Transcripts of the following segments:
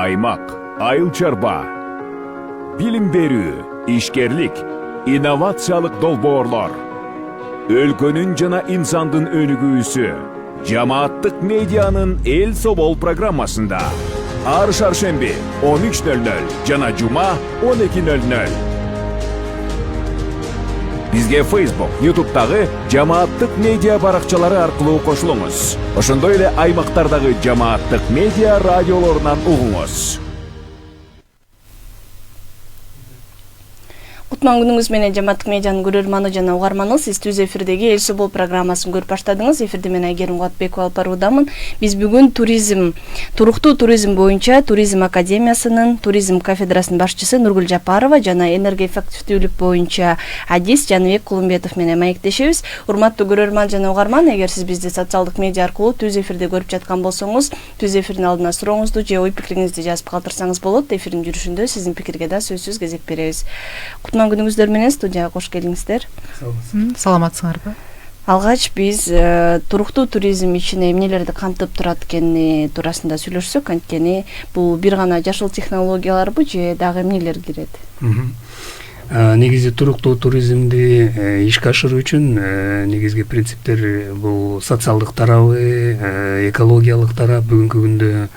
аймак, айыл чарба, билим берүү, ишкерлик, инновациялык долбоорлор, өлкөнүн жана инсандын өнүгүүсү, жамааттык медианын эл собол программасында ар шаршемби 13:00 жана жума 12:00. Бизге Facebook, YouTube'дагы жамааттык медиа баракчалары аркылуу кошулуңуз. Ошондой эле аймактардагы жамааттык медиа радиолорунан угуңуз. Кутман күнүңүз менен жамааттык медианын көрөрманы жана угарманы, сиз Түз эфирдеги Эл Собол программасын көрүп баштадыңыз. Эфирде мен Айгерим Куатбекова алып баруудамын. Биз бүгүн туруктуу туризм боюнча Туризм академиясынын туризм кафедрасынын башчысы Нургүл Жапарова жана энергоэффективдүүлүк боюнча адис Жаныбек Кулумбетов менен маектешебиз. Урматтуу көрөрман жана угарман, эгер сиз бизди социалдык медиа аркылуу Түз эфирде көрүп жаткан болсоңуз, Түз эфирдин алдына сурооңузду же ой пикириңизди жазып калтырсаңыз болот. Эфирдин жүрүшүндө сиздин пикирге да сөзсүз кезек беребиз. Кутман күнүңүздөр менен студияга кош келиңиздер. Саламатсыңарбы? Алгач биз туруктуу туризм ичине эмнелерди камтып турат экени туурасында сүйлөшсөк, анткени бул бир гана жашыл технологияларбы же дагы эмнелер кирет? Негизи туруктуу туризмди ишке ашыруу үчүн негизги принциптер бул социалдык тарабы, экологиялык тарап бүгүнкү күндө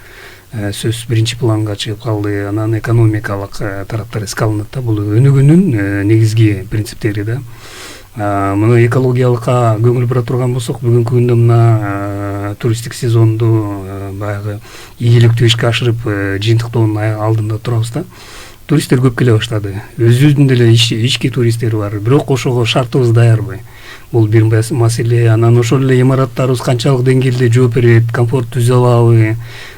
сөз биринчи планга чыгып калды. Анан экономикалык тараптар эске алынат да. Бул өнүгүүнүн негизги принциптери да. Мына экологиялыкка көңүл бура турган болсок, бүгүнкү күндө мына туристтик сезонду баягы ийгиликтүү ишке ашырып жыйынтыктоонун алдында турабыз да. Туристтер көп келе баштады. Өзүбүздүн деле ички туристтер бар. Бирок ошого шартыбыз даярбы? Бул бир маселе. Анан ошол эле имараттарыбыз канчалык деңгээлде жооп берет, комфорт түзө алабы?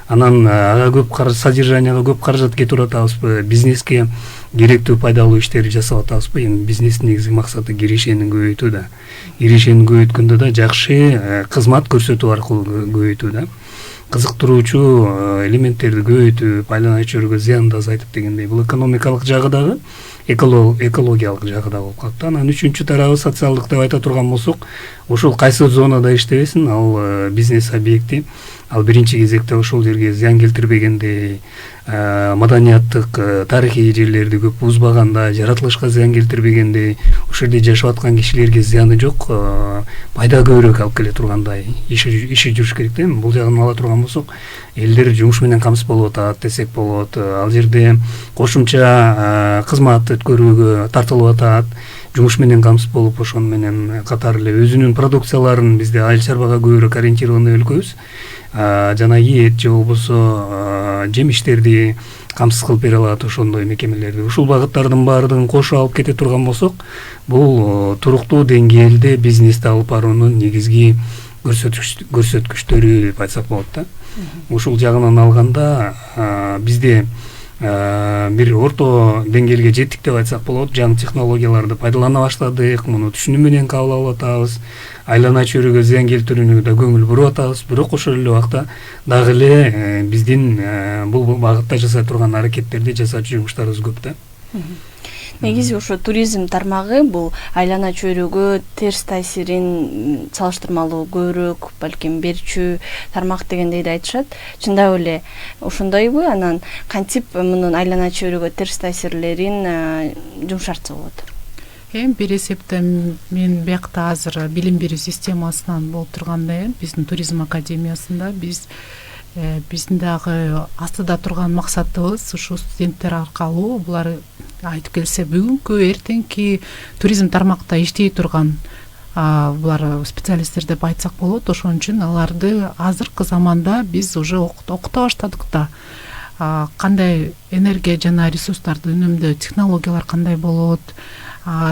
Анан ага көп содержанияга көп каражат кетирип атабызбы? Бизнеске керектүү пайдалуу иштерди жасап атабызбы? Эми бизнестин негизги максаты кирешени көбөйтүү да. Кирешени көбөйткөндө да жакшы кызмат көрсөтүү аркылуу көбөйтүү да. Кызыктыруучу элементтерди көбөйтүп, айланачүргө зыянды азайтып дегендей. Бул экономикалык жагы дагы, экологиялык жагы да болуп калат. Анан үчүнчү тарабы социалдык деп айта турган болсок, ошол кайсы зонада иштебесин, ал бизнес объекти, ал биринчи кезекте ошол жерге зыян келтирбегендей, маданияттык, тарыхый жерлерди көп бузбагандай, жаратылышка зыян келтирбегендей, ошол жерде жашап аткан кишилерге зыяны жок, пайда көбүрөөк алып келе тургандай иши жүрүш керек да. Бул жагын ала турган болсок, элдер жумуш менен камсыз болуп атат десек болот. Ал жерде кошумча кызмат өткөрүүгө тартылып атат, жумуш менен камсыз болуп, ошон менен катар эле өзүнүн продукцияларын, бизде айыл чарбага көбүрөөк ориентированный өлкөбүз, жана ет же болбосо жемиштерди камсыз кылып бере алат ошондой мекемелерди. Ушул багыттардын баардыгын кошо алып кете турган болсок, бул туруктуу деңгээлде бизнести алып баруунун негизги көрсөткүчтөрү деп айтсак болот да. Ушул жагынан алганда бизде бир орто деңгээлге жеттик деп айтсак болот. Жаңы технологияларды пайдалана баштадык, муну түшүнүү менен кабыл алып атабыз. Айлана чөйрөгө зыян келтирүүнү да көңүл буруп атабыз. Бирок ошол эле убакта дагы эле биздин бул багытта жасай турган аракеттерди жасаучу жумуштарыбыз көп да. Негизи ошо туризм тармагы бул айлана чөйрөгө терс таасирин салыштырмалуу көбүрөөк балким берчү тармак дегендей да айтышат. Чындап эле ошондойбу? Анан кантип мунун айлана чөйрөгө терс таасирлерин жумшартса болот? Бир эсептен мен биякта азыр билим берүү системасынан болуп тургандай, биздин туризм академиясында биздин дагы астыда турган максатыбыз ушу студенттер аркылуу булар айтып келсе бүгүнкү эртеңки туризм тармакта иштей турган булар специалисттер деп айтсак болот. Ошон үчүн аларды азыркы заманда биз уже окута баштадык да. Кандай энергия жана ресурстарды үнөмдөө технологиялар кандай болот,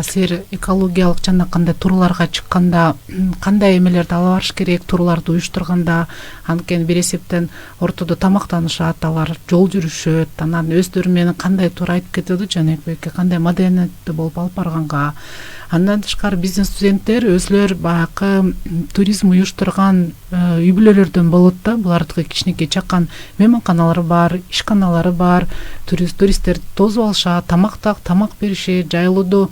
силер экологиялык жана кандай турларга чыкканда кандай эмелерди ала барыш керек, турларды уюштурганда, анткени бир эсептен ортодо тамактанышат, алар жол жүрүшөт, анан өздөрү менен кандай тур айтып кетет Жаныбекке, кандай маданиятты болуп алып барганга. Андан тышкары биздин студенттер өзлөр баягы туризм уюштурган үй-бүлөлөрдөн болот да. Булардыкы кичинекей чакан мейманканалары бар, ишканалары бар. Туристтер тосуп алышат, тамак беришет, жайлоодо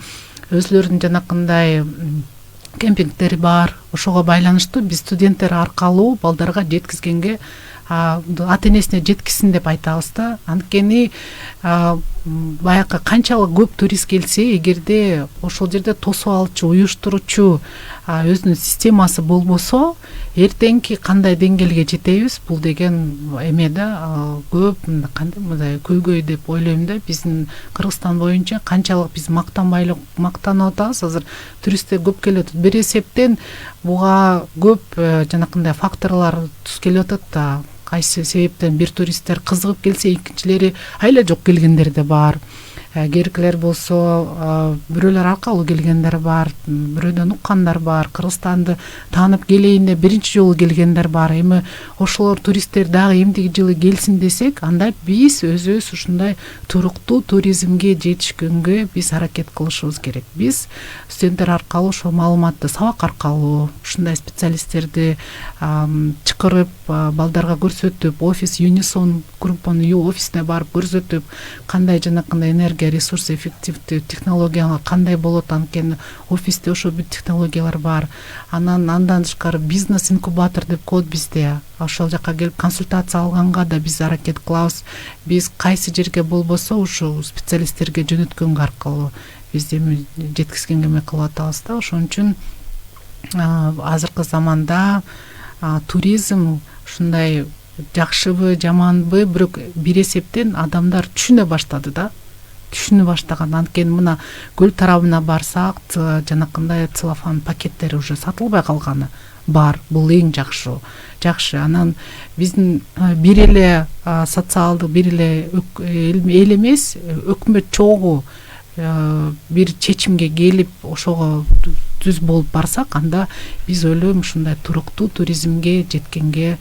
өзлөрүнүн жанакындай кемпингтери бар. Ошого байланыштуу биз студенттер аркылуу балдарга жеткизгенге ата энесине жеткизсин деп айтабыз да. Анткени баягы канчалык көп турист келсе, эгерде ошол жерде тосуп алчу, уюштуруучу өзүнүн системасы болбосо, эртеңки кандай деңгээлге жетебиз, бул деген эме да көп мындай көйгөй деп ойлойм да. Биздин Кыргызстан боюнча канчалык биз мактанып атабыз, азыр туристтер көп келип атат. Бир эсептен буга көп жанакындай факторлор туз келип атат да. Кайсы себептен бир туристтер кызыгып келсе, экинчилери айла жок келгендер да бар. Керкилер болсо бирөөлөр аркылуу келгендер бар, бирөөдөн уккандар бар, Кыргызстанды таанып келейин деп биринчи жолу келгендер бар. Эми ошолор туристтер дагы эмдиги жылы келсин десек, анда биз өзүбүз ушундай туруктуу туризмге жетишкөнгө биз аракет кылышыбыз керек. Биз студенттер аркылуу ошол маалыматты сабак аркылуу ушундай специалисттерди чакырып, балдарга көрсөтүп, офис Unison группанын офисине барып көрсөтүп, кандай жанакындай энергия ресурс эффективдүү технологиялар кандай болот, анткени офисте ошо бүт технологиялар бар. Андан тышкары бизнес инкубатор деп коет бизде. Ошол жака келип консультация алганга да биз аракет кылабыз. Биз кайсы жерге болбосо ушул специалисттерге жөнөткөнгө аркылуу биз эми жеткизгенге эме кылып атабыз да. Ошон үчүн азыркы заманда туризм ушундай жакшыбы, жаманбы, бирок бир эсептен адамдар түшүнө баштады да. Түшүнө баштаган. Анткени мына көл тарабына барсак, жанакындай целлофан пакеттери уже сатылбай калганы бар. Бул эң жакшы. Анан биздин бир эле социалдык, бир эле эл эмес, өкмөт чогуу бир чечимге келип ошого түз болуп барсак, анда биз ойлойм ушундай туруктуу туризмге жеткенге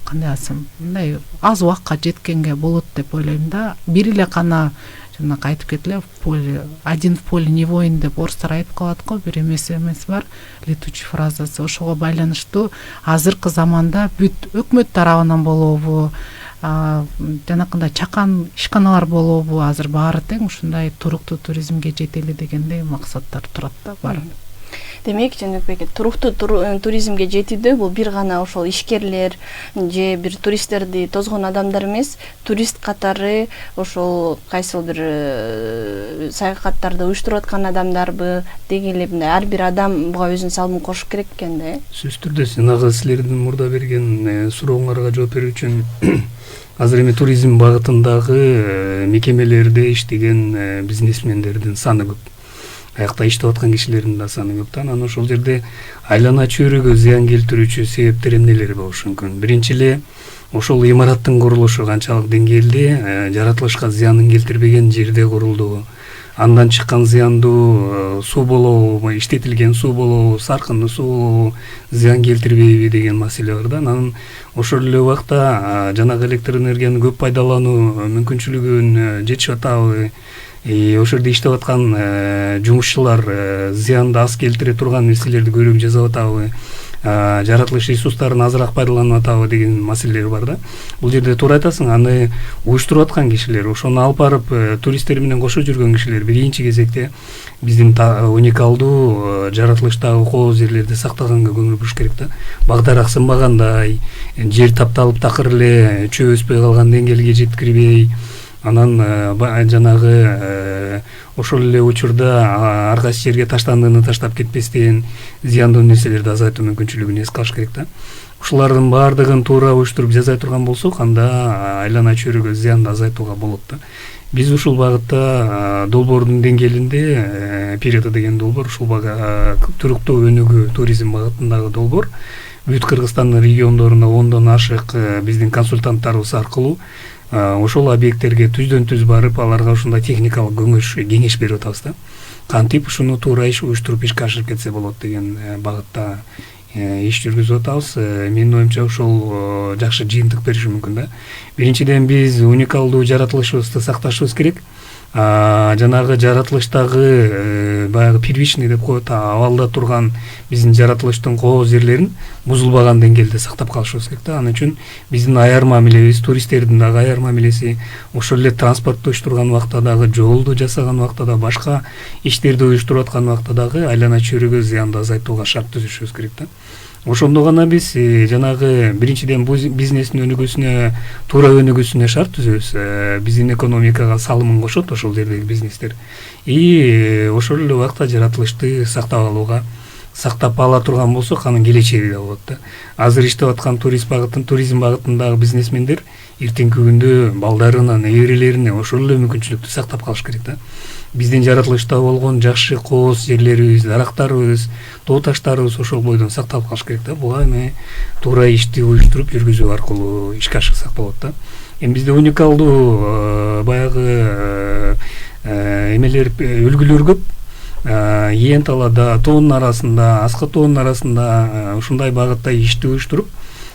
кандай асым, мындай аз убакка жеткенге болот деп ойлойм да. Бир эле кана жанагы айтып кетиле, один в поле не воин деп орустар айтып калат го, бир эмес бар, летучий фразасы. Ошого байланыштуу азыркы заманда бүт өкмөт тарабынан болобу, жанакындай чакан ишканалар болобу, азыр баары тең ушундай туруктуу туризмге жетели дегендей максаттар турат да, бар. Демек, Жаныбек, туруктуу туризмге жетүүдө бул бир гана ошол ишкерлер же бир туристтерди тозгон адамдар эмес, турист катары ошол кайсыл бир саякаттарды уюштуруп аткан адамдарбы деген эле мындай ар бир адам буга өзүнүн салымын кошуш керек экен да. Сөзсүз түрдө силердин мурда берген сурооңорго жооп берүү үчүн азыр эми туризм багытындагы мекемелерде иштеген бизнесмендердин саны көп. Аякта иштеп аткан кишилердин да саны көп. Анан ошол жерде айлана чөйрөгө зыян келтирүүчү себептер эмнелер болушу мүмкүн? Биринчи эле ошол имараттын курулушу канчалык деңгээлде жаратылышка зыянын келтирбеген жерде курулду. Андан чыккан зыяндуу суу болобу, иштетилген суу болобу, саркындуу суу болобу, зыян келтирбейби деген маселе бар да. Анан ошол эле убакта жанагы электр энергияны көп пайдалануу мүмкүнчүлүгүн жетишип атабы? Ошол жерде иштеп аткан жумушчулар зыянды аз келтире турган нерселерди көрүп жасап атабы? Жаратылыш ресурстарын азыраак пайдаланып атабы деген маселелер бар да. Бул жерде туура айтасың, аны уюштуруп аткан кишилер, ошону алып барып туристтер менен кошо жүргөн кишилер биринчи кезекте биздин уникалдуу жаратылыштагы кооз жерлерди сактаганга көңүл буруш керек да. Багдар аксынбагандай, жер тапталып такыр эле чөп өспөй калган деңгээлге жеткирбей, анан жанагы ошол эле учурда ар кайсы жерге таштандыгын таштап кетпестен зыяндуу нерселерди азайтуу мүмкүнчүлүгүн эске алыш керек да. Ушулардын баардыгын туура уюштуруп жасай турган болсок, анда айлана чөйрөгө зыянды азайтууга болот да. Биз ушул багытта долбоордун деңгээлинде периода деген долбоор, ушул туруктуу өнүгүү туризм багытындагы долбоор бүт Кыргызстандын региондоруна 10дон ашык биздин консультанттарыбыз аркылуу ошол объекттерге түздөн түз барып, аларга ушундай техникалык кеңеш берип атабыз да. Кантип ушуну туура уюштуруп ишке ашырып кетсе болот деген багытта иш жүргүзүп атабыз. Менин оюмча ушул жакшы жыйынтык бериши мүмкүн да. Биринчиден биз уникалдуу жаратылышыбызды сакташыбыз керек. жанагы жаратылыштагы баягы первичный деп коет, абалда турган биздин жаратылыштын кооз жерлерин бузулбаган деңгээлде сактап калышыбыз керек да. Анын үчүн биздин аяр мамилебиз, туристтердин дагы аяр мамилеси, ошол эле транспортто уюштурган убакта дагы, жолду жасаган убакта да, башка иштерди уюштуруп аткан убакта дагы айлана чөйрөгө зыянды азайтууга шарт түзүшүбүз керек да. Ошондо гана биз жанагы биринчиден бизнестин өнүгүүсүнө, туура өнүгүүсүнө шарт түзөбүз. Биздин экономикага салымын кошот ошол жердеги бизнестер. И ошол эле убакта жаратылышты сактап ала турган болсок, анын келечеги да болот да. Азыр иштеп аткан туризм багытындагы бизнесмендер эртеңки күндө балдарына, неберелерине ошол эле мүмкүнчүлүктү сактап калыш керек да. Биздин жаратылышта болгон жакшы кооз жерлерибиз, дарактарыбыз, тоо таштарыбыз ошол бойдон сакталып калыш керек да. Буга эми туура ишти уюштуруп жүргүзүү аркылуу ишке ашырсак болот да. Эми бизде уникалдуу баягы эмелер, үлгүлөр көп. Иен талада, тоонун арасында, аска тоонун арасында ушундай багытта ишти уюштуруп,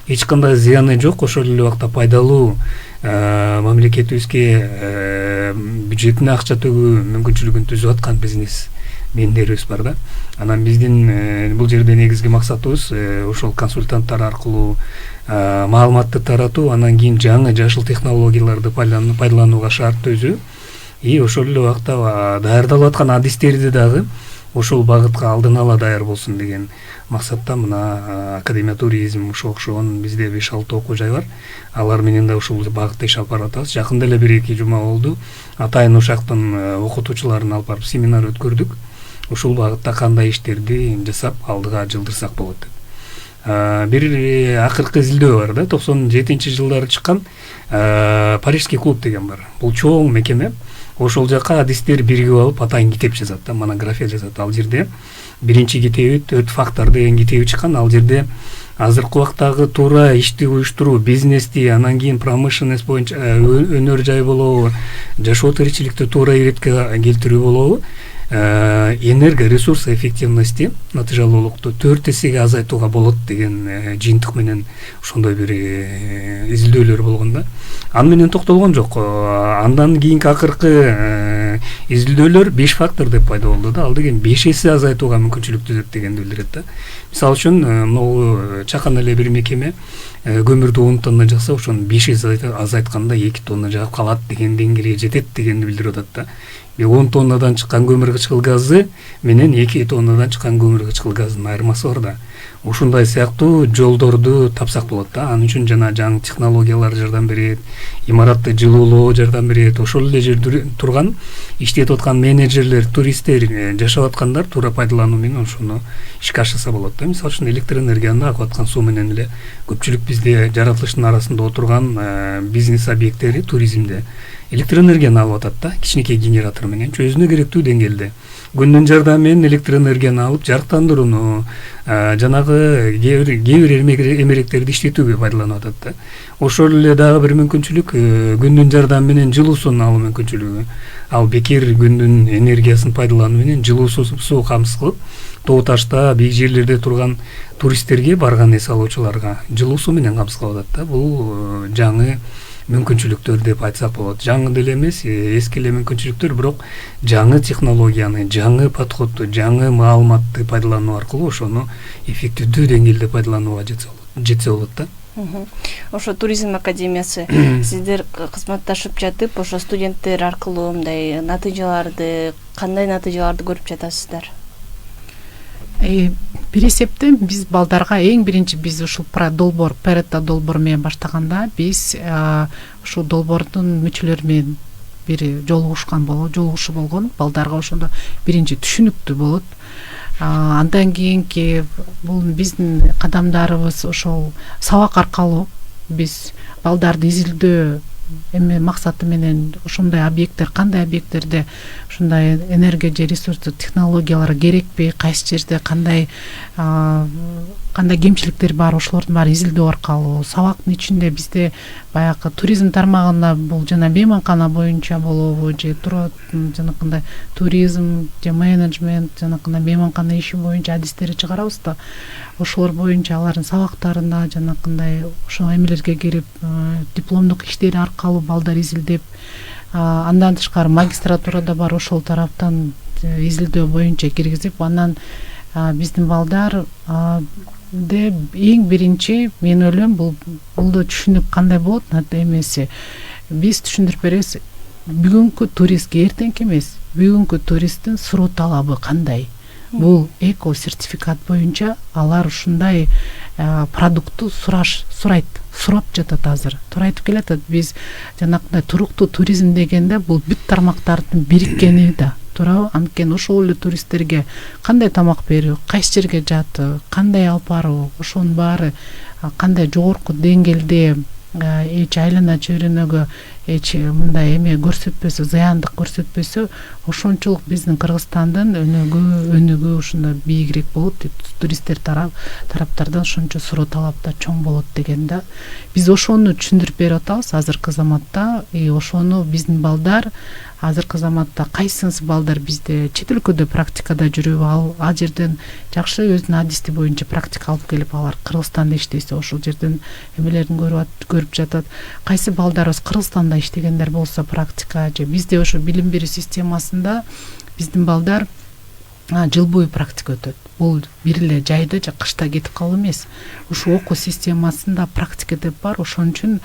эч кандай зыяны жок, ошол эле убакта пайдалуу мамлекетибизге бюджетине акча төгүү мүмкүнчүлүгүн түзүп аткан бизнесмендерибиз бар да. Анан биздин бул жерде негизги максатыбыз ошол консультанттар аркылуу маалыматты таратуу, анан кийин жаңы жашыл технологияларды пайдаланууга шарт түзүү. И ошол эле убакта даярдалып аткан адистерди дагы ошол багытка алдын ала даяр болсун деген максатта мына Академия туризм ошо окшогон бизде 5-6 окуу жай бар. Алар менен да ушул багытта иш алып баратабыз. Жакында эле 1-2 жума болду. Атайын ушактын окутуучуларын алып барып семинар өткөрдүк. Ушул багытта кандай иштерди жасап алдыга жылдырсак болот деп. Бир акыркы изилдөө бар да, 97-жылдары чыккан Парижский клуб деген бар. Бул чоң мекеме. Ошол жака адистер биригип алып атайын китеп жазат да, монография жазат. Ал жерде биринчи китеби 4 фактор деген китеби чыккан. Ал жерде азыркы убактагы туура ишти уюштуруу, бизнести, анан кийин промышленность боюнча өнөр жай болобу, жашоо тиричиликти туура иретке келтирүү болобу, энерго ресурс эффективности натыйжалуулукту 4 эсеге азайтууга болот деген жыйынтык менен ошондой бир изилдөөлөр болгон да. Аны менен токтолгон жок. Андан кийинки акыркы изилдөөлөр 5 фактор деп пайда болду да. Ал деген 5 эсе азайтууга мүмкүнчүлүк түзөт дегенди билдирет да. Мисалы үчүн могу чакан эле бир мекеме көмүрдү 10 тонна жакса, ошону 5 эсе азайтканда 2 тонна жагып калат деген деңгээлге жетет дегенди билдирип атат да. 10 тоннадан чыккан көмүр кычкыл газы менен 2 тоннадан чыккан көмүр кычкыл газынын айырмасы бар да. Ушундай сыяктуу жолдорду тапсак болот да. Анын үчүн жана жаңы технологиялар жардам берет, имаратты жылуулоо жардам берет. Ошол эле жерде турган иштеп аткан менеджерлер, туристтер, жашап аткандар туура пайдалануу менен ошону ишке ашырса болот да. Мисалы үчүн электр энергияны агып аткан суу менен эле көпчүлүк бизде жаратылыштын арасында отурган бизнес объекттери туризмде электр энергияны алып атат да, кичинекей генератор менен өзүнө керектүү деңгээлде. Күндүн жардамы менен электр энергияны алып жарыктандырууну, жанагы кээ бир эмеректерди иштетүүгө пайдаланып атат да. Ошол эле дагы бир мүмкүнчүлүк күндүн жардамы менен жылуусун алуу мүмкүнчүлүгү. Ал бекер күндүн энергиясын пайдалануу менен жылуу суу камсыз кылып, тоо ташта, бийик жерлерде турган туристтерге, барган эс алуучуларга жылуу суу менен камсыз кылып атат да. Бул жаңы мүмкүнчүлүктөр деп айтсак болот. Жаңы деле эмес, эски эле мүмкүнчүлүктөр, бирок жаңы технологияны, жаңы подходду, жаңы маалыматты пайдалануу аркылуу ошону эффективдүү деңгээлде пайдаланууга жетсе болот да. Ошо туризм академиясы сиздер кызматташып жатып, ошо студенттер аркылуу мындай кандай натыйжаларды көрүп жатасыздар? Бир эсептен биз балдарга эң биринчи биз ушул долбоор, Паретто долбоору менен баштаганда биз ушул долбоордун мүчөлөрү менен бир жолугушуу болгон. Балдарга ошондо биринчи түшүнүктүү болот. Андан кийинки бул биздин кадамдарыбыз ошол сабак аркылуу биз балдарды изилдөө максаты менен ошондой объекттер, кандай объекттерде ушундай энергия же ресурстуу технологиялар керекпи, кайсы жерде кандай кемчиликтер бар, ошолордун баарын изилдөө аркылуу сабактын ичинде бизде баягы туризм тармагында бул жана мейманкана боюнча болобу же жанакындай туризм же менеджмент жанакындай мейманкана иши боюнча адистерди чыгарабыз да. Ошолор боюнча алардын сабактарына жанакындай ошол эмелерге кирип дипломдук иштери аркылуу балдар изилдеп Андан тышкары магистратурада бар, ошол тараптан изилдөө боюнча киргизип, анан биздин балдар эң биринчи мен ойлойм бул да түшүнүк кандай болот эмеси. Биз түшүндүрүп беребиз, бүгүнкү туристке эртеңки эмес, бүгүнкү туристтин суроо талабы кандай. Бул эко сертификат боюнча алар ушундай продукту сурап жатат азыр. Туура айтып келатат, биз жанакындай туруктуу туризм дегенде бул бүт тармактардын бириккени да. Туурабы? Анткени ошол эле туристтерге кандай тамак берүү, кайсы жерге жатуу, кандай алып баруу, ошонун баары кандай жогорку деңгээлде эч айлана чөйрөнөгө эч мындай эме көрсөтпөсө, зыяндык көрсөтпөсө, ошончолук биздин Кыргызстандын өнүгүү ушундай бийигирээк болот деп туристтер тараптардан ошончо суроо талап да чоң болот деген да. Биз ошону түшүндүрүп берип атабыз азыркы заматта. Ошону биздин балдар азыркы заматта кайсынысы балдар бизде чет өлкөдө практикада жүрүп, ал жерден жакшы өзүнүн адисти боюнча практика алып келип, алар Кыргызстанда иштесе ошол жерден эмелерин көрүп жатат. Кайсы балдарыбыз Кыргызстанда иштегендер болсо практика, же бизде ошо билим берүү системасында биздин балдар жыл бою практика өтөт. Бул бир эле жайда же кышта кетип калуу эмес. Ушул окуу системасында практика деп бар. Ошон үчүн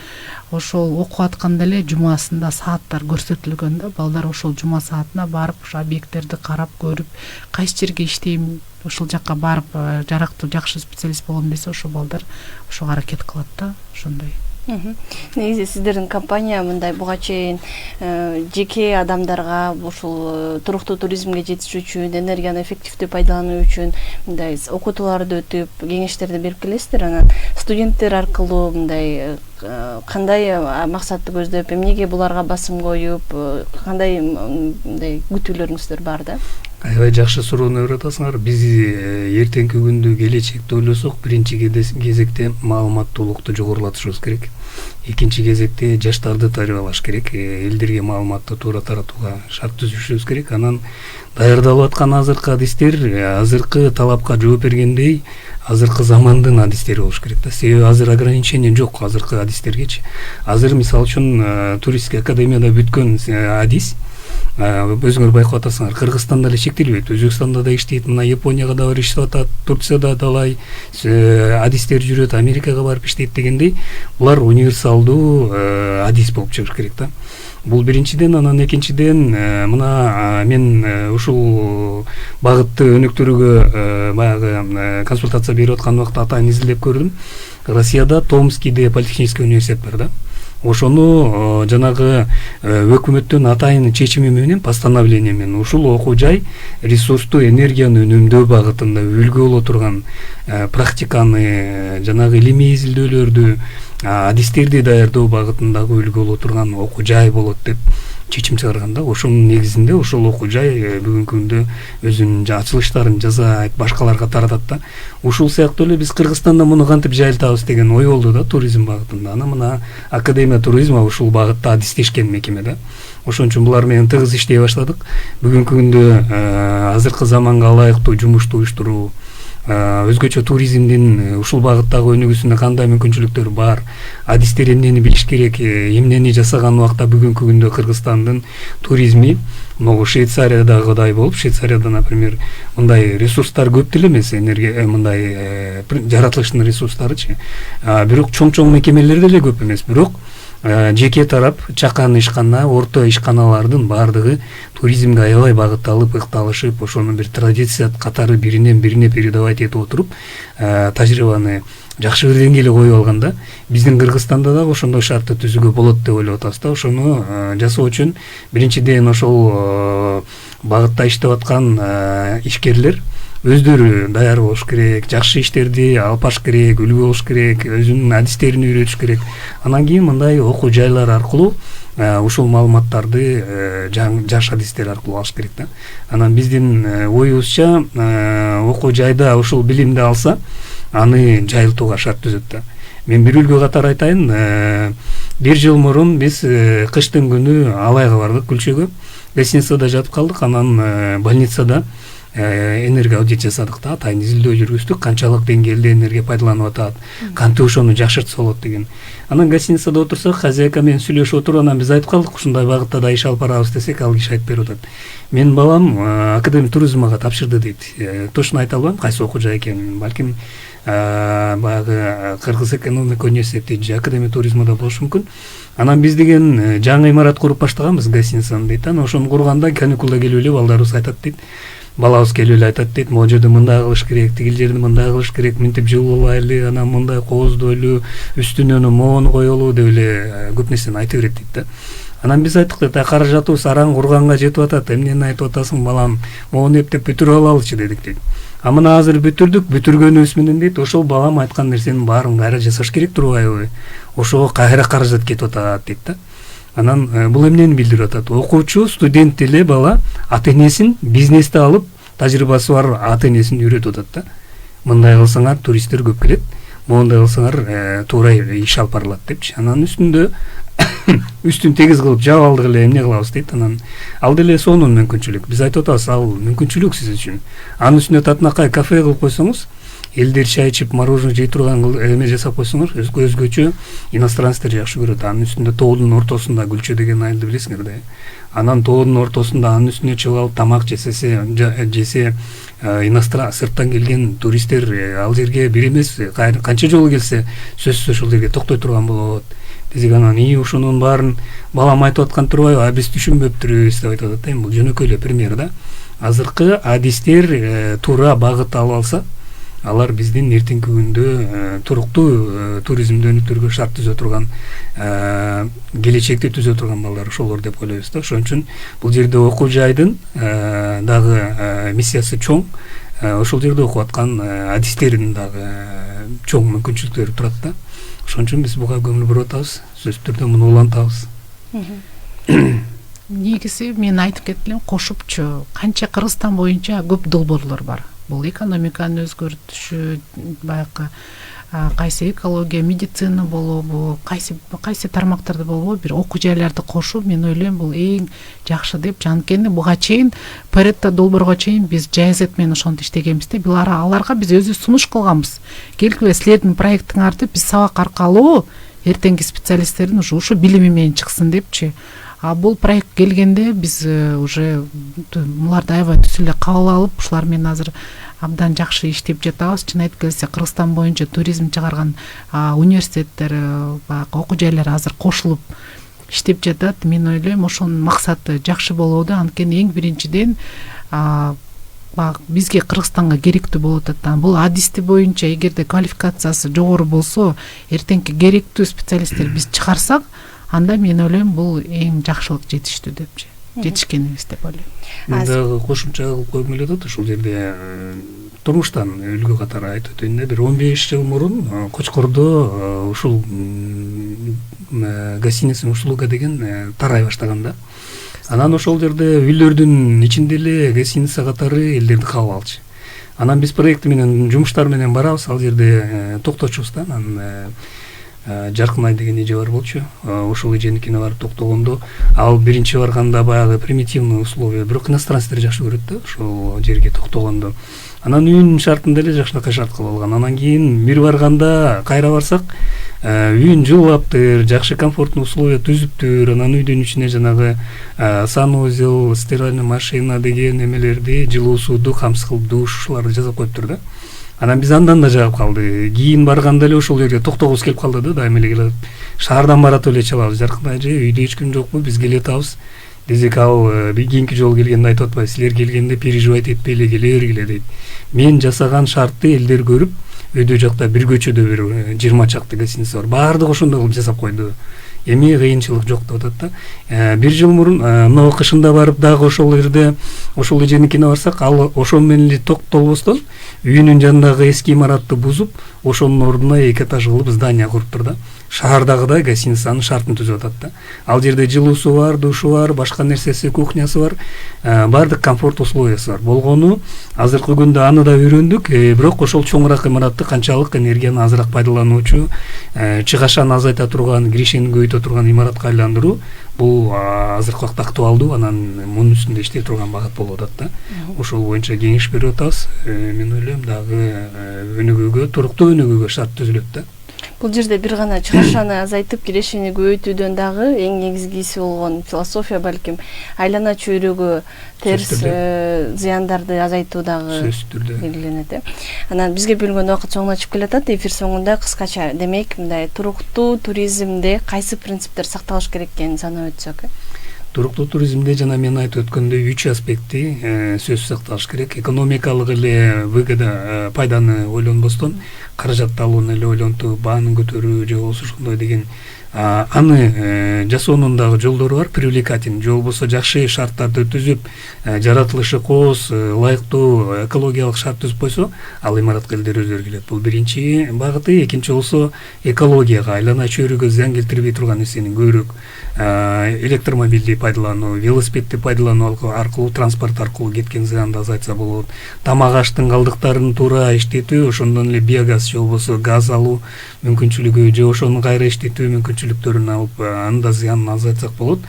ошол окуп атканда эле жумасында сааттар көрсөтүлгөн да. Балдар ошол жума саатына барып, ошо объекттерди карап көрүп, кайсы жерге иштейм, ошол жакка барып, жарактуу жакшы специалист болом десе, ошол балдар ошого аракет кылат да, ошондой. Негизи сиздердин компания мындай буга чейин жеке адамдарга ушул туруктуу туризмге жетишүү үчүн, энергияны эффективдүү пайдалануу үчүн мындай окутууларды өтүп, кеңештерди берип келесиздер. Анан студенттер аркылуу мындай кандай максатты көздөп, эмнеге буларга басым коюп, кандай мындай күтүүлөрүңүздөр бар да? Аябай жакшы суроону берип атасыңар. Биз эртеңки күндү келечекти ойлосок, биринчи кезекте маалыматтуулукту жогорулатышыбыз керек. Экинчи кезекте жаштарды тарбиялаш керек. Элдерге маалыматты туура таратууга шарт түзүшүбүз керек. Анан даярдалып аткан азыркы адистер азыркы талапка жооп бергендей азыркы замандын адистери болуш керек да. Себеби азыр ограничение жок азыркы адистергечи. Азыр мисалы үчүн туристтик академияда бүткөн адис өзүңөр байкап атасыңар, Кыргызстанда эле чектелбейт, Өзбекстанда да иштейт, мына Японияга да барып иштеп атат, Турцияда далай адистер жүрөт, Америкага барып иштейт дегендей, булар универсалдуу адис болуп чыгыш керек да. Бул биринчиден, анан экинчиден мына мен ушул багытты өнүктүрүүгө баягы консультация берип аткан убакта атайын изилдеп көрдүм. Россияда Томскийде политехнический университет бар да. Ошону жанагы өкмөттүн атайын чечими менен, постановление менен ушул окуу жай ресурстуу энергияны үнөмдөө багытында үлгү боло турган практиканы, жанагы илимий изилдөөлөрдү, адистерди даярдоо багытындагы үлгү боло турган окуу жай болот деп чечим чыгарганда, ошонун негизинде ошол окуу жай бүгүнкү күндө өзүнүн ачылыштарын жасайт, башкаларга таратат да. Ушул сыяктуу эле биз Кыргызстанда муну кантип жайылтабыз деген ой болду да, туризм багытында. Аны мына Академия туризма ушул багытта адистешкен мекеме да. Ошон үчүн булар менен тыгыз иштей баштадык. Бүгүнкү күндө азыркы заманга ылайыктуу жумушту уюштуруу, өзгөчө туризмдин ушул багыттагы өнүгүүсүнө кандай мүмкүнчүлүктөр бар, адистер эмнени билиш керек, эмнени жасаган убакта бүгүнкү күндө Кыргызстандын туризми могу Швейцариядагыдай болуп, Швейцарияда, например, мындай ресурстар көп деле эмес, энергия мындай жаратылыштын ресурстарычы, бирок чоң мекемелер деле көп эмес, бирок жеке тарап чакан ишкана, орто ишканалардын баардыгы туризмге аябай багытталып, ыкталышып, ошону бир традиция катары биринен бирине передавать этип отуруп, тажрыйбаны жакшы бир деңгээлге коюп алганда, биздин Кыргызстанда да ошондой шартты түзүүгө болот деп ойлоп атабыз да. Ошону жасоо үчүн биринчиден ошол багытта иштеп аткан ишкерлер өздөрү даяр болуш керек, жакшы иштерди алып баш керек, үлгү болуш керек, өзүнүн адистерин үйрөтүш керек. Анан кийин мындай окуу жайлар аркылуу ушул маалыматтарды жаш адистер аркылуу алыш керек да. Анан биздин оюбузча окуу жайда ушул билимди алса, аны жайылтууга шарт түзөт да. Мен бир үлгү катары айтайын, бир жыл мурун биз кыштын күнү Алайга бардык, Күлчөгө, гостиницада жатып калдык. Анан больницада энергия аудит жасадык да, атайын изилдөө жүргүздүк, канчалык деңгээлде энергия пайдаланып атат, кантип ошону жакшыртса болот деген. Анан гостиницада отурсак, хозяйка менен сүйлөшүп отуруп, анан биз айтып калдык, ушундай багытта да иш алып барабыз десек, ал киши айтып берип атат. Менин балам академия туризмга тапшырды дейт. Точно айта албайм кайсы окуу жай экенин. Балким баягы Кыргыз экономика университети же академия туризмда болушу мүмкүн. Анан биз деген жаңы имарат куруп баштаганбыз гостиницаны дейт. Анан ошону курганда каникулда келип эле балдарыбыз айтат дейт. Балабыз келип эле айтат дейт, могу жерде мындай кылыш керек, тигил жерде мындай кылыш керек, мынтип жылуулайлы, анан мындай кооздойлу, үстүнө мону коелу деп эле көп нерсени айтып берет дейт да. Анан биз айттык дейт, каражатыбыз араң курганга жетип атат, эмнени айтып атасың балам, мону эптеп бүтүрүп алалычы дедик дейт. А мына азыр бүтүрдүк, бүтүргөнүбүз менен дейт, ошол балам айткан нерсенин баарын кайра жасаш керек турбайбы? Ошого кайра каражат кетип атат дейт да. Анан бул эмнени билдирип атат? Окуучу, студент эле бала ата-энесин бизнесте алып, тажрыйбасы бар ата-энесин үйрөтүп атат да. Мындай кылсаңар туристтер көп келет, мондай кылсаңар туура иш алып барылат депчи. Анан үстүн тегиз кылып жаап алдык эле, эмне кылабыз дейт. Анан ал деле сонун мүмкүнчүлүк. Биз айтып атабыз, ал мүмкүнчүлүк сиз үчүн. Анын үстүнө татынакай кафе кылып койсоңуз, элдер чай ичип, мороженое жей турган эме жасап койсоңуз, өзгөчө иностранецтер жакшы көрөт. Анын үстүндө тоодун ортосунда Гүлчө деген айылды билесиңер да. Анан тоодун ортосунда анын үстүнө чыгып алып тамак жесе сырттан келген туристтер ал жерге бир эмес канча жолу келсе сөзсүз ошол жерге токтой турган болот. Десек анан ушунун баарын балам айтып аткан турбайбы, биз түшүнбөптүрбүз деп айтып атат. Бул жөнөкөй эле пример да. Азыркы адистер туура багыт алып алса, алар биздин эртеңки күндө туруктуу туризмди өнүктүрүүгө шарт түзө турган, келечекти түзө турган балдар ошолор деп ойлойбуз да. Ошон үчүн бул жерде окуу жайдын дагы миссиясы чоң. Ошол жерде окуп аткан адистердин дагы чоң мүмкүнчүлүктөрү турат да. Ошон үчүн биз буга көңүл буруп атабыз, сөзсүз түрдө муну улантабыз. Негизи мен айтып кеттим, кошупчу канча Кыргызстан боюнча көп долбоорлор бар. Бул экономиканын өзгөртүшү, баягы кайсы экология, медицина болобу, кайсы тармактарда болобу, бир окуу жайларды кошуп, мен ойлойм бул эң жакшы деп. Анткени буга чейин Паретто долбоорго чейин биз жайзет менен ошентип иштегенбиз да. Аларга биз өзүбүз сунуш кылганбыз. Келгиле силердин проекттиңарды биз сабак аркылуу эртеңки специалисттердин ушу билими менен чыксын депчи. А бул проект келгенде биз уже буларды аябай түз эле кабыл алып, ушулар менен азыр абдан жакшы иштеп жатабыз. Чын айтып келсе, Кыргызстан боюнча туризм чыгарган университеттер, окуу жайлар азыр кошулуп иштеп жатат. Мен ойлойм, ошонун максаты жакшы болууда. Анткени эң биринчиден бизге Кыргызстанга керектүү болуп атат. Бул адисти боюнча эгерде квалификациясы жогору болсо, эртеңки керектүү специалисттер биз чыгарсак, анда мен ойлойм бул эң жакшылык жетиштүү депчи. Жетишкенибиз деп ойлойм. Мен дагы кошумча кылып койгум келип атат. Ушул жерде турмуштан үлгү катары айтып өтөйүн да. Бир 15 жыл мурун Кочкордо ушул гостиница услуга деген тарай баштаган да. Анан ошол жерде үйлөрдүн ичинде эле гостиница катары элдерди кабыл алчу. Анан биз проект менен жумуштар менен барабыз, ал жерде токточубуз да. Анан Жаркынай деген эже бар болчу. Ошол эженикине барып токтогондо, ал биринчи барганда баягы примитивный условия, бирок иностранецтер жакшы көрөт да, ошол жерге токтогондо. Анан үйүн шартында эле жакшынакай шарт кылып алган. Анан кийин бир барганда кайра барсак, үйүн жылаптыр, жакшы комфортный условия түзүптүр. Анан үйдүн ичине жанагы санузел, стиральная машина деген эмелерди, жылуу сууду, камсыз кылып душ ушуларды жасап коюптур да. Анан биз андан да жагып калды. Кийин барганда эле ошол жерге токтогубуз келип калды да, дайыма эле келип. Шаардан баратып эле чалабыз. Жаркынай эже, үйдө эч ким жокпу, биз келе атабыз. Десек, ал кийинки жолу келгенде айтып атпайбы, силер келгенде переживать этпейли, келе бергиле дейт. Мен жасаган шартты элдер көрүп, өйдө жакта бир көчөдө бир 20 чакты гостиница бар. Баардыгы ошондой кылып жасап койду. Эми кыйынчылык жок деп атат да. Бир жыл мурун мына кышында барып дагы ошол жерде ошол эженикине барсак, ал ошол менен эле токтолбостон үйүнүн жанындагы эски имаратты бузуп, ошонун ордуна 2 этаж кылып здание куруптур да. Шаардагыдай гостиницанын шартын түзүп атат да. Ал жерде жылуусу бар, душу бар, башка нерсеси, кухнясы бар, баардык комфорт условиясы бар. Болгону азыркы күндө аны да үйрөндүк, бирок ошол чоңураак имаратты канчалык энергияны азыраак пайдалануучу, чыгашаны азайта турган, киришени көбөйтө турган имаратка айландыруу бул азыркы убакта актуалдуу, анан мунун үстүндө иштей турган багыт болуп атат да. Ошол боюнча кеңеш берип атабыз. Мен ойлойм дагы өнүгүүгө, туруктуу өнүгүүгө шарт түзүлөт да. Бул жерде бир гана чыгаршаны азайтып, кирешени көбөйтүүдөн дагы эң негизгиси болгон философия балким айлана чөйрөгө терс зыяндарды азайтуу дагы сөзсүз түрдө белгиленет. Анан бизге бөлүнгөн убакыт соңуна чыгып келатат. Эфир соңунда кыскача, демек, мындай туруктуу туризмде кайсы принциптер сакталыш керек экенин санап өтсөк. Туруктуу туризмде жана мен айтып өткөндөй 3 аспекти сөзсүз сакталыш керек. Экономикалык эле выгода, пайданы ойлонбостон, каражат алууну эле ойлонтуп, бааны көтөрүү же болбосо ошондой деген аны жасоонун дагы жолдору бар, привлекательный, же болбосо жакшы шарттарды түзүп, жаратылышы кооз, ылайыктуу экологиялык шарт түзүп койсо, ал имаратка элдер өздөрү келет. Бул биринчи багыты. Экинчи болсо экологияга, айлана чөйрөгө зыян келтирбей турган нерсени көбүрөөк электромобилди пайдалануу, велосипедди пайдалануу аркылуу, транспорт аркылуу кеткен зыянды азайтса болот. Тамак аштын калдыктарын туура иштетүү, ошондон эле биогаз же болбосо газ алуу мүмкүнчүлүгү, же ошону кайра иштетүү мүмкүнчүлүктөрүн алып, анда зыянын азайтсак болот.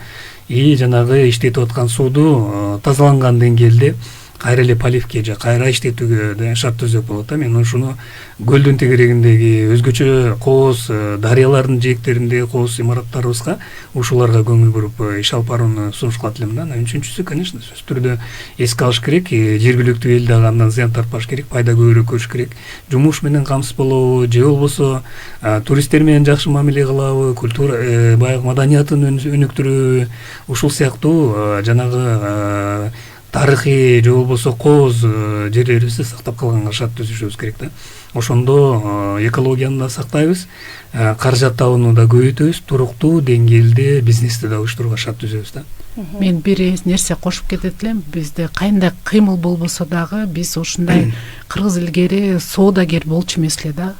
Жанагы иштетип аткан сууду тазаланган деңгээлде кайра эле поливке же кайра иштетүүгө шарт түзөк болот да. Мен ушуну көлдүн тегерегиндеги өзгөчө кооз дарыялардын жээктериндеги кооз имараттарыбызга ушуларга көңүл буруп иш алып барууну сунуш кылат элем да. Анан үчүнчүсү, конечно, сөзсүз түрдө эске алыш керек, жергиликтүү эл дагы андан зыян тартпаш керек, пайда көбүрөөк көрүш керек. Жумуш менен камсыз болобу, же болбосо туристтер менен жакшы мамиле кылабы, культура баягы маданиятын өнүктүрүүбү, ушул сыяктуу жанагы тарыхый же болбосо кооз жерлерибизди сактап калганга шарт түзүшүбүз керек да. Ошондо экологияны да сактайбыз, каражат табууну да көбөйтөбүз, туруктуу деңгээлде бизнести да уюштурууга шарт түзөбүз да. Мен бир нерсе кошуп кетет элем. Бизде кайында кыймыл болбосо дагы биз ушундай кыргыз илгери соодагер болчу эмес эле да.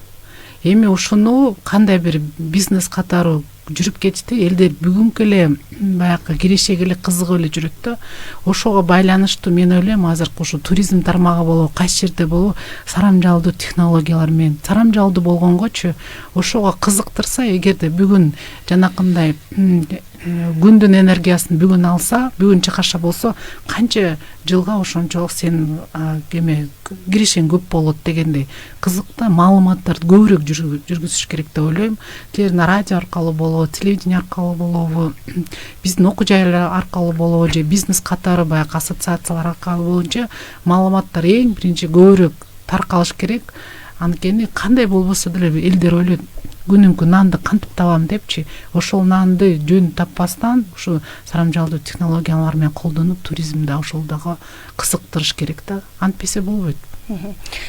Эми ушуну кандай бир бизнес катары жүрүп кетти, элдер бүгүнкү эле баягы кирешеги эле кызыгып эле жүрөт да. Ошого байланыштуу мен ойлойм, азыркы ушу туризм тармагы болобу, кайсы жерде болобу, сарамжалдуу технологиялар менен, сарамжалдуу болгонгочу ошого кызыктырса, эгерде бүгүн жанакындай күндүн энергиясын бүгүн алса, бүгүн чыгаша болсо, канча жылга ошончолук сен кирешең көп болот дегендей кызыкта маалыматтарды көбүрөөк жүргүзүш керек деп ойлойм. Тилер радио аркылуу болобу, телевидение аркылуу болобу, биздин окуу жайлар аркылуу болобу, же бизнес катары баягы ассоциациялар аркылуу болчу маалыматтар эң биринчи көбүрөөк таркалыш керек. Анткени кандай болбосо деле элдер ойлойт, күнүмкү нанды кантип табам депчи, ошол нанды жөн таппастан ушу сарамжалдуу технологиялар менен колдонуп туризмди ошол дагы кызыктырыш керек да. Антпесе болбойт.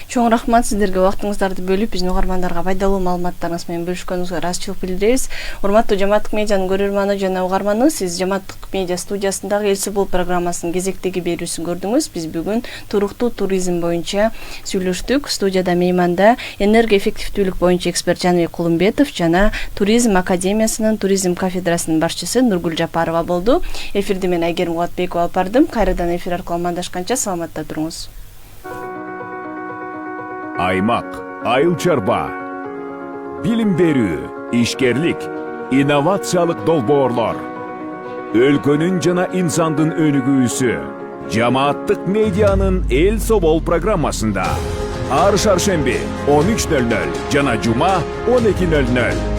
Чоң рахмат сиздерге убактыңыздарды бөлүп биздин угармандарга пайдалуу маалыматтарыңыз менен бөлүшкөнүңүзгө ыраазычылык билдиребиз. Урматтуу Жамааттык медианын көрөрманы жана угарманы, сиз Жамааттык медиа студиясындагы Эл Собол программасынын кезектеги берүүсүн көрдүңүз. Биз бүгүн туруктуу туризм боюнча сүйлөштүк. Студияда мейманда энергия эффективдүүлүк боюнча эксперт Жаныбек Кулумбетов жана Туризм академиясынын туризм кафедрасынын башчысы Нургүл Жапарова болду. Эфирди мен Айгерим Кубатбекова алып бардым. Кайрадан эфир аркылуу амандашканча саламатта туруңуз. Аймак, айыл чарба, билим берүү, ишкерлик, инновациялык долбоорлор, өлкөнүн жана инсандын өнүгүүсү Жамааттык медианын Эл Собол программасында ар шаршемби 13:00 жана жума 12:00.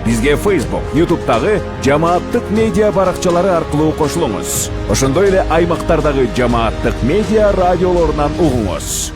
Бизге Facebook, YouTube'дагы Жамааттык медиа баракчалары аркылуу кошулуңуз. Ошондой эле аймактардагы Жамааттык медиа радиолорунан угуңуз.